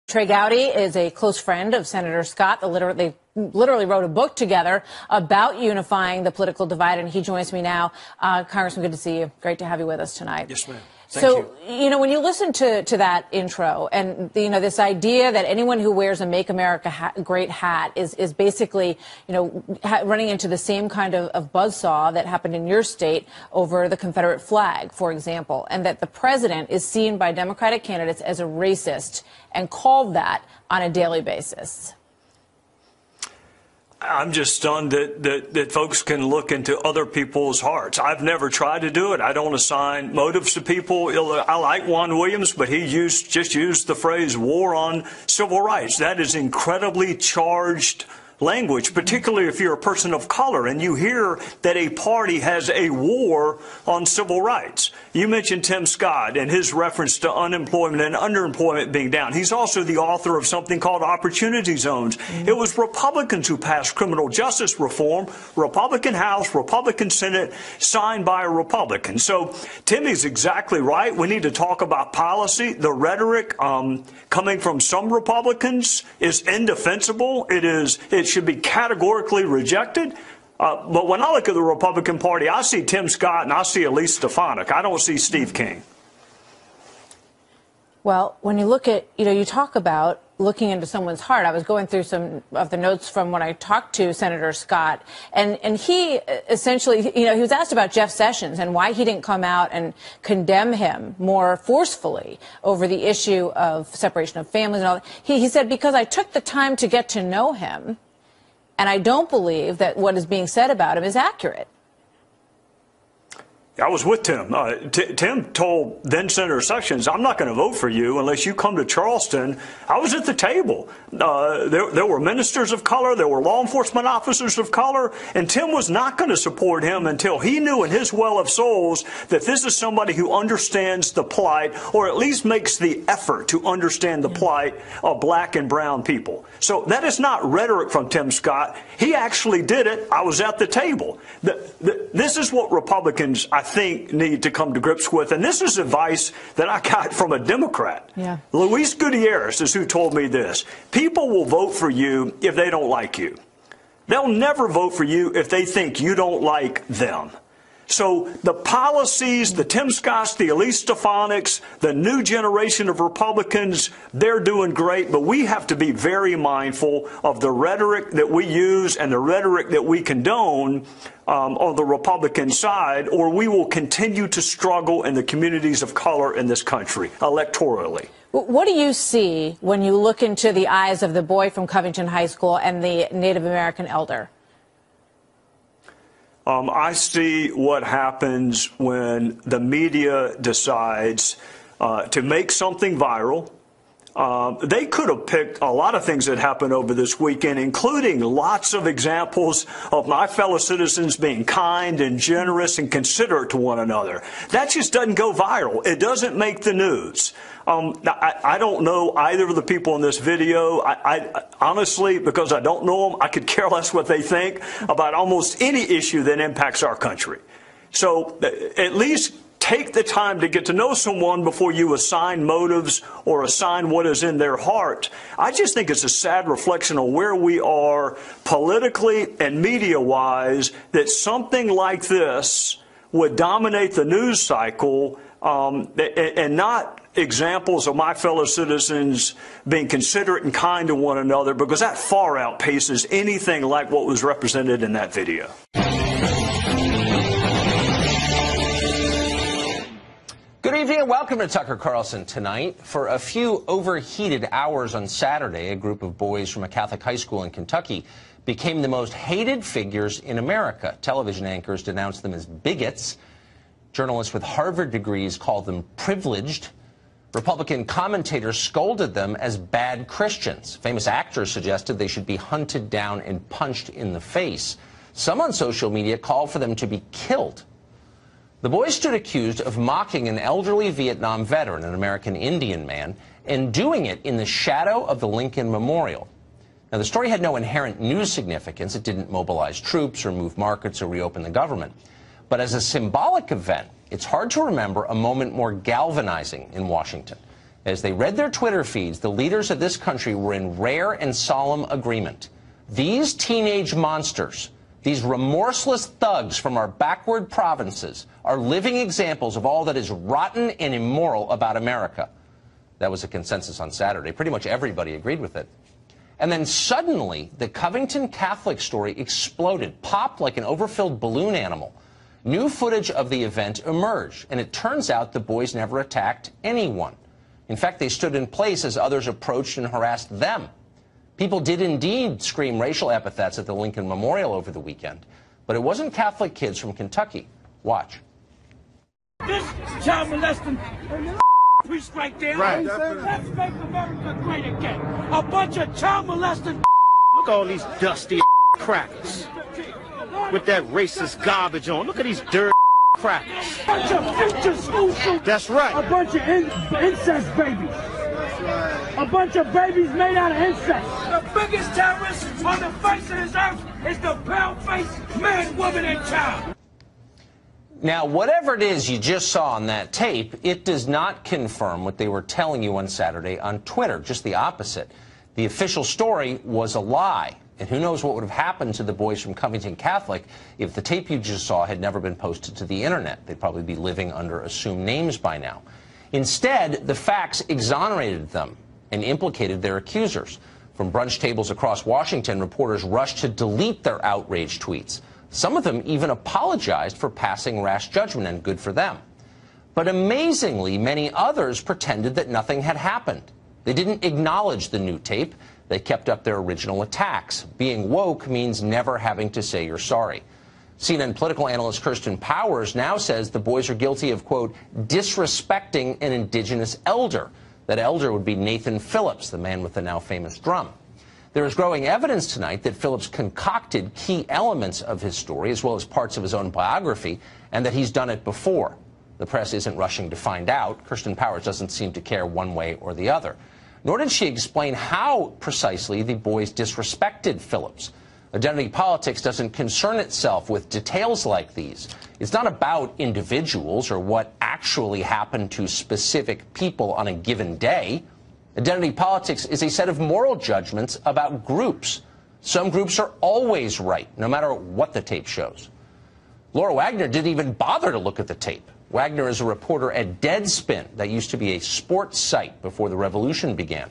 Trey Gowdy is a close friend of Senator Scott. They literally wrote a book together about unifying the political divide, and he joins me now. Congressman, good to see you. Great to have you with us tonight. Yes, ma'am. Thank you. When you listen to that intro and, this idea that anyone who wears a Make America Great hat is basically, running into the same kind of buzzsaw that happened in your state over the Confederate flag, for example, and that the president is seen by Democratic candidates as a racist and called that on a daily basis. I'm just stunned that folks can look into other people's hearts. I've never tried to do it. I don't assign motives to people. I like Juan Williams, but he just used the phrase war on civil rights. That is incredibly charged language, particularly if you're a person of color and you hear that a party has a war on civil rights. You mentioned Tim Scott and his reference to unemployment and underemployment being down. He's also the author of something called Opportunity Zones. It was Republicans who passed criminal justice reform, Republican House, Republican Senate, signed by a Republican. So Timmy's exactly right. We need to talk about policy. The rhetoric coming from some Republicans is indefensible. It should be categorically rejected. But when I look at the Republican Party, I see Tim Scott and I see Elise Stefanik. I don't see Steve King. Well, when you look at, you talk about looking into someone's heart. I was going through some of the notes from when I talked to Senator Scott, and he essentially, he was asked about Jeff Sessions and why he didn't come out and condemn him more forcefully over the issue of separation of families and all that. He said, because I took the time to get to know him, and I don't believe that what is being said about him is accurate. I was with Tim. Tim told then Senator Sessions, I'm not going to vote for you unless you come to Charleston. I was at the table. There were ministers of color. There were law enforcement officers of color. And Tim was not going to support him until he knew in his well of souls that this is somebody who understands the plight, or at least makes the effort to understand the plight of black and brown people. So that is not rhetoric from Tim Scott. He actually did it. I was at the table. This is what Republicans, I think, need to come to grips with. And this is advice that I got from a Democrat. Yeah. Luis Gutierrez is who told me this. People will vote for you if they don't like you. They'll never vote for you if they think you don't like them. So the policies, the Tim Scotts, the Elise Stefaniks, the new generation of Republicans, they're doing great. But we have to be very mindful of the rhetoric that we use and the rhetoric that we condone on the Republican side, or we will continue to struggle in the communities of color in this country electorally. What do you see when you look into the eyes of the boy from Covington High School and the Native American elder? I see what happens when the media decides to make something viral. They could have picked a lot of things that happened over this weekend, including lots of examples of my fellow citizens being kind and generous and considerate to one another. That just doesn't go viral. It doesn't make the news. I don't know either of the people in this video. I honestly, because I don't know them, I could care less what they think about almost any issue that impacts our country. So at least take the time to get to know someone before you assign motives or assign what is in their heart. I just think it's a sad reflection on where we are politically and media-wise, that something like this would dominate the news cycle, and not examples of my fellow citizens being considerate and kind to one another, because that far outpaces anything like what was represented in that video. Good evening and welcome to Tucker Carlson Tonight. For a few overheated hours on Saturday, a group of boys from a Catholic high school in Kentucky became the most hated figures in America. Television anchors denounced them as bigots. Journalists with Harvard degrees called them privileged. Republican commentators scolded them as bad Christians. Famous actors suggested they should be hunted down and punched in the face. Some on social media called for them to be killed. The boys stood accused of mocking an elderly Vietnam veteran, an American Indian man, and doing it in the shadow of the Lincoln Memorial. Now, the story had no inherent news significance. It didn't mobilize troops or move markets or reopen the government. But as a symbolic event, it's hard to remember a moment more galvanizing in Washington. As they read their Twitter feeds, the leaders of this country were in rare and solemn agreement. These teenage monsters, these remorseless thugs from our backward provinces, are living examples of all that is rotten and immoral about America. That was a consensus on Saturday. Pretty much everybody agreed with it. And then suddenly, the Covington Catholic story exploded, popped like an overfilled balloon animal. New footage of the event emerged, and it turns out the boys never attacked anyone. In fact, they stood in place as others approached and harassed them. People did indeed scream racial epithets at the Lincoln Memorial over the weekend, but it wasn't Catholic kids from Kentucky. Watch. This child molesting priest right there. Right. Let's make America great again. A bunch of child molesting. Look at all these dusty crackers with that racist garbage on. Look at these dirty crackers. A bunch of future school shooters. That's right. A bunch of incest babies. That's right. A bunch of babies made out of incest. The biggest terrorist on the face of this earth is the pale-faced man, woman, and child. Now, whatever it is you just saw on that tape, it does not confirm what they were telling you on Saturday on Twitter, just the opposite. The official story was a lie, and who knows what would have happened to the boys from Covington Catholic if the tape you just saw had never been posted to the internet. They'd probably be living under assumed names by now. Instead, the facts exonerated them and implicated their accusers. From brunch tables across Washington, reporters rushed to delete their outraged tweets. Some of them even apologized for passing rash judgment, and good for them. But amazingly, many others pretended that nothing had happened. They didn't acknowledge the new tape. They kept up their original attacks. Being woke means never having to say you're sorry. CNN political analyst Kirsten Powers now says the boys are guilty of, quote, disrespecting an indigenous elder. That elder would be Nathan Phillips, the man with the now famous drum. There is growing evidence tonight that Phillips concocted key elements of his story, as well as parts of his own biography, and that he's done it before. The press isn't rushing to find out. Kirsten Powers doesn't seem to care one way or the other. Nor did she explain how precisely the boys disrespected Phillips. Identity politics doesn't concern itself with details like these. It's not about individuals or what actually happened to specific people on a given day. Identity politics is a set of moral judgments about groups. Some groups are always right, no matter what the tape shows. Laura Wagner didn't even bother to look at the tape. Wagner is a reporter at Deadspin, that used to be a sports site before the revolution began.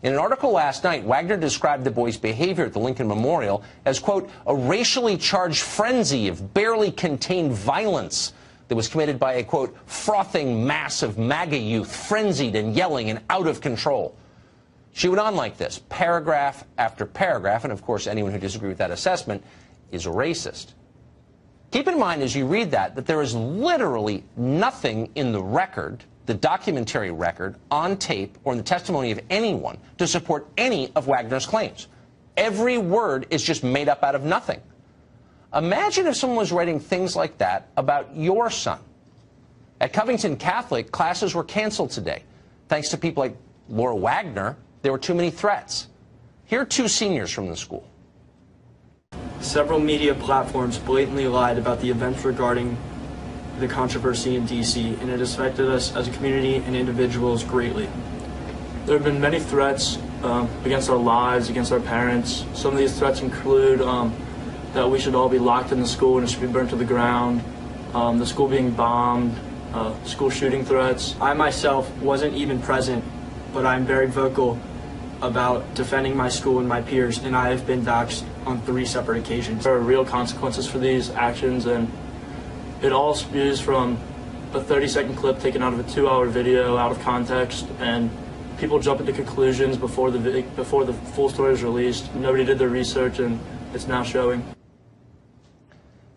In an article last night, Wagner described the boys' behavior at the Lincoln Memorial as, quote, a racially charged frenzy of barely contained violence that was committed by a, quote, frothing mass of MAGA youth, frenzied and yelling and out of control. She went on like this, paragraph after paragraph, and of course anyone who disagrees with that assessment is a racist. Keep in mind as you read that there is literally nothing in the record, the documentary record, on tape, or in the testimony of anyone to support any of Wagner's claims. Every word is just made up out of nothing. Imagine if someone was writing things like that about your son. At Covington Catholic, classes were canceled today. Thanks to people like Laura Wagner, there were too many threats. Here are two seniors from the school. Several media platforms blatantly lied about the events regarding the controversy in D.C., and it has affected us as a community and individuals greatly. There have been many threats against our lives, against our parents. Some of these threats include that we should all be locked in the school and it should be burnt to the ground, the school being bombed, school shooting threats. I myself wasn't even present, but I'm very vocal about defending my school and my peers, and I have been doxxed on 3 separate occasions. There are real consequences for these actions, and it all spews from a 30-second clip taken out of a 2-hour video out of context, and people jump into conclusions before the full story is released. Nobody did their research, and it's now showing.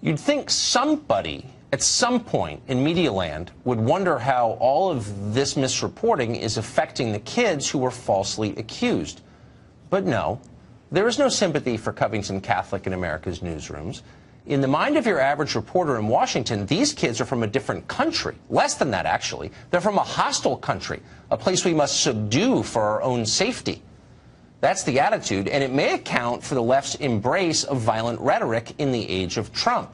You'd think somebody at some point in media land would wonder how all of this misreporting is affecting the kids who were falsely accused. But no, there is no sympathy for Covington Catholic in America's newsrooms. In the mind of your average reporter in Washington, these kids are from a different country. Less than that, actually. They're from a hostile country, a place we must subdue for our own safety. That's the attitude, and it may account for the left's embrace of violent rhetoric in the age of Trump.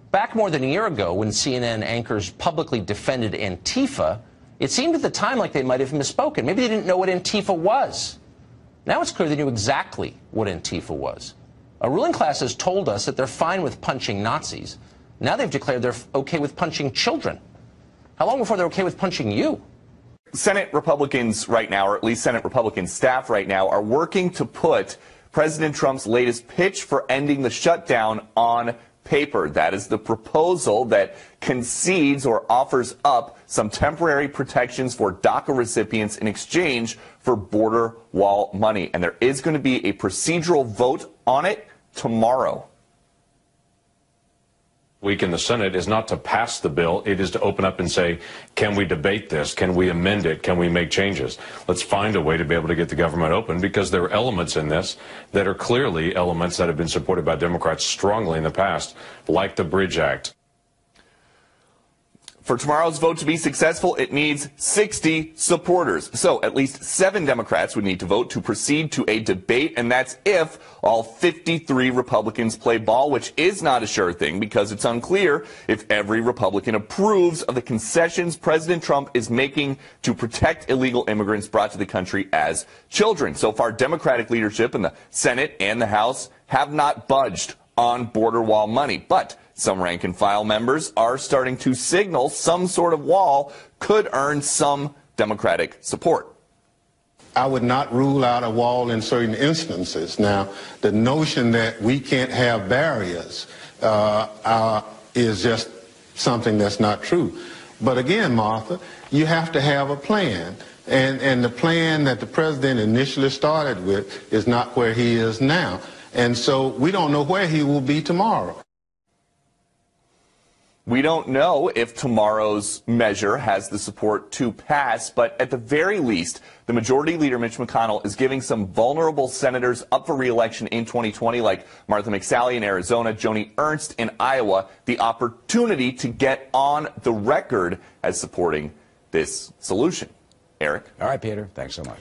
Back more than a year ago, when CNN anchors publicly defended Antifa, It seemed at the time like they might have misspoken. Maybe they didn't know what Antifa was. Now it's clear they knew exactly what Antifa was. A ruling class has told us that they're fine with punching Nazis. Now they've declared they're okay with punching children. How long before they're okay with punching you? Senate Republicans right now, or at least Senate Republican staff right now, are working to put President Trump's latest pitch for ending the shutdown on paper. That is the proposal that concedes or offers up some temporary protections for DACA recipients in exchange for border wall money. And there is going to be a procedural vote on it tomorrow. Week in the Senate is not to pass the bill. It is to open up and say, can we debate this? Can we amend it? Can we make changes? Let's find a way to be able to get the government open, because there are elements in this that are clearly elements that have been supported by Democrats strongly in the past, like the Bridge Act. For tomorrow's vote to be successful, it needs 60 supporters. So at least 7 Democrats would need to vote to proceed to a debate, and that's if all 53 Republicans play ball, which is not a sure thing because it's unclear if every Republican approves of the concessions President Trump is making to protect illegal immigrants brought to the country as children. So far, Democratic leadership in the Senate and the House have not budged on border wall money, but some rank-and-file members are starting to signal some sort of wall could earn some Democratic support. I would not rule out a wall in certain instances. Now, the notion that we can't have barriers is just something that's not true. But again, Martha, you have to have a plan. And the plan that the president initially started with is not where he is now. And so we don't know where he will be tomorrow. We don't know if tomorrow's measure has the support to pass, but at the very least, the Majority Leader Mitch McConnell is giving some vulnerable senators up for re-election in 2020, like Martha McSally in Arizona, Joni Ernst in Iowa, the opportunity to get on the record as supporting this solution. Eric? All right, Peter. Thanks so much.